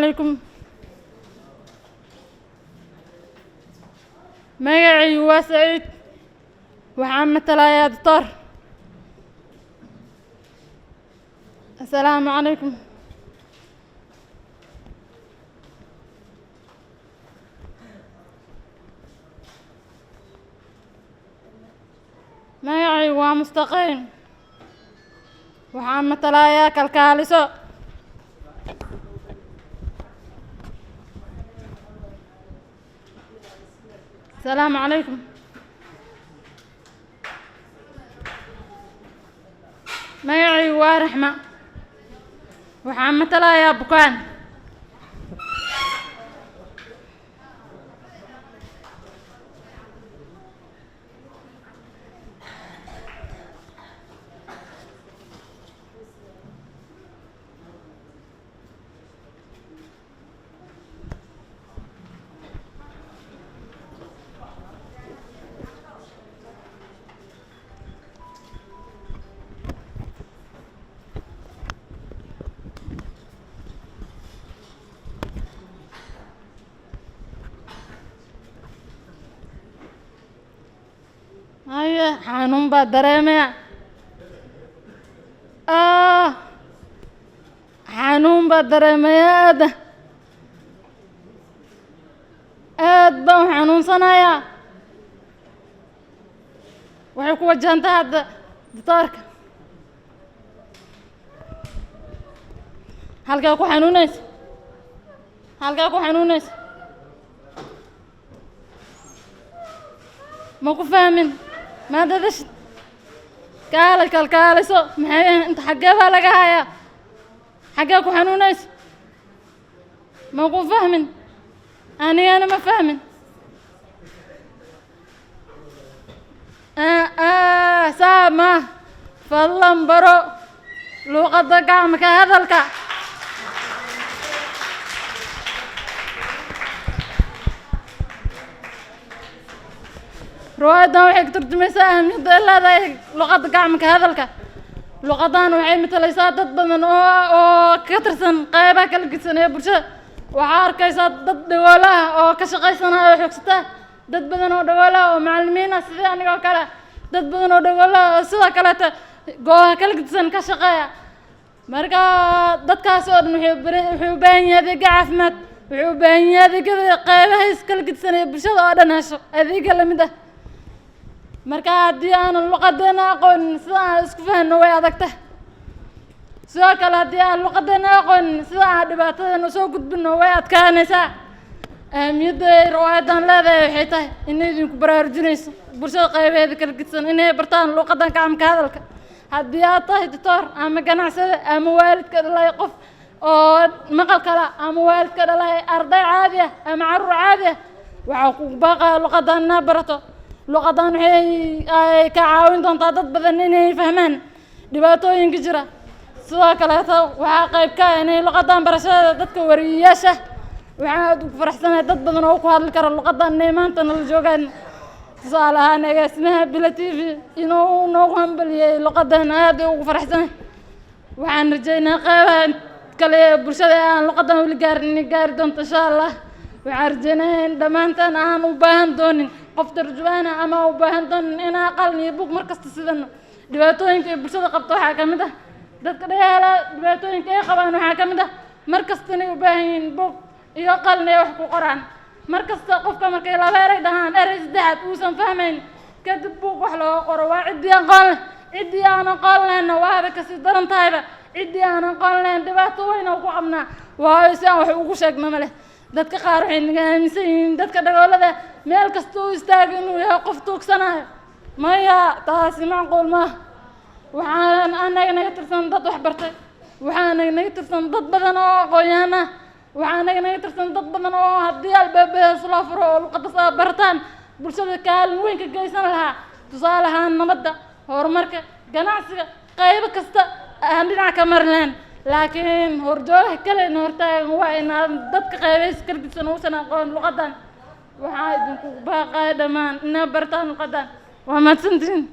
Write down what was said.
عليكم. magacaygu waa Saciid waxaan matalayaa doctor. Assalaamu calaykum. magacaygu waa Mustaqiim waxaan matalayaa kalkaaliso. السلام عليكم. magacaygu waa Raxma waxaan matalayaa bukaan. xanuun baa dareemaya. xanuun baa dareemaya aad baan xanuunsanayaa. waxay ku wajahantaa hadda doctorka. halkaa ku xanuunaysa ma ku fahmin ما ددش كالكاليسو maxay inta xagee baa laga hayaa xagee ku xanuunaysa ma ku fahmin anigana ma fahmin. saama fadlan baro luqadda gacmaka hadalka. روايدنا waxay ka turjumaysaa ahmiyadda ay leedahay luqadda gacmaka hadalka. luqadan waxay matalaysaa dad badan oo ka tirsan qaybaha kala gedisan ee bulshada. waxaa arkaysaa dad dhagoolo ah oo ka shaqaysanaya oo xoogsata, dad badan oo dhagoolo ah oo macallimiin ah sidii anigoo kale, dad badan oo dhagoolo ah oo sidoo kaleeta goobaha kala gedisan ka shaqeeya. marka dadkaas oo dhan waxay u baahan yihiin adeegyo caafimaad, waxay u baahan yihiin adeegyada qaybaha kala gedisan ee bulshada oo dhan hesho adeegyo la mid ah. marka haddii aanan luqadeena aqoonin sida aan isku fahanno way adagta. sidoo kale haddii aan luqadeena aqoonin sida aan dhibaatadeena soo gudbinno way adkaanaysaa. ahmiyadda ay riwaayadan leedahay waxay tahay inay idinku baraarujinayso bulshada qaybaheeda kala gedisan inay bartaan luqadan gacmaka hadalka. haddii aad tahay doctor ama ganacsade ama waalidka dhalay qof oo maqal kala ama waalidka dhalay arday caadi ah ama carruur caadi ah, waxaa kugu baaqaya luqadan inaad barato. luqadan waxay ka caawin doontaa dad badan inay fahmaan dhibaatooyinka jira. sidoo kaleeta waxaa qayb ka ah inay luqadan barashadeeda dadka wariyeyaasha waxaan aad ugu faraxsanahay dad badan oo ku hadli kara luqadan inay maanta nala joogaan. tusaale ahaan agaasimaha Bila TV inuu noogu hambaliyey luqadan aad ugu faraxsanahay. waxaan rajaynaa qaybaha kale ee bulshada aan luqadan weli gaarin inay gaari doonto insha Allah. waxaan rajaynayaa in dhammaantaan aan u baahan doonin qof tarjumaan ah ama u baahan doonin inaan qalin iyo buug markasta sidano. dhibaatooyinka ay bulshada qabto waxaa ka mid ah dadka dhayaala dhibaatooyinka ay qabaan waxaa ka mid ah markasta inay u baahan yihiin buug iyo qalin ay wax ku qoraan. markasta qofka markay laba eray dhahaan eray saddexaad uusan fahmayn kadib buug wax looga qoro waa ciddii aqoon leh. ciddii aan aqoon lehna waaba kasii daran tahayba. ciddii aan aqoon lahayn dhibaato weyn oo ku qabnaa waayo si aan wax ugu sheegno ma leh. dadka qaar waxay naga aaminsan yihiin dadka dhagoolada meel kasta u istaaga inuu yahay qof tuugsanayo. maya taasi macquul maaha. waxaan anaga naga tirsan dad wax bartay, waxaan naga tirsan dad badan oo aqoon-yahan ah, waxaan naga tirsan dad badan oo haddii albaabadaas loo furo oo luqaddaas aad barataan bulshada kaalin weyn ka geysan lahaa. tusaale ahaan nabadda, horumarka, ganacsiga, qaybo kasta aan dhinac ka mari lahayn. laakiin horjoogaha kale in hortaagan waa inaan dadka qaybays kala gedisan uusan aqoon luqadan. waxaa idinku baaqaya dhammaan inaad bartaan luqadan. waa mahadsantihiin.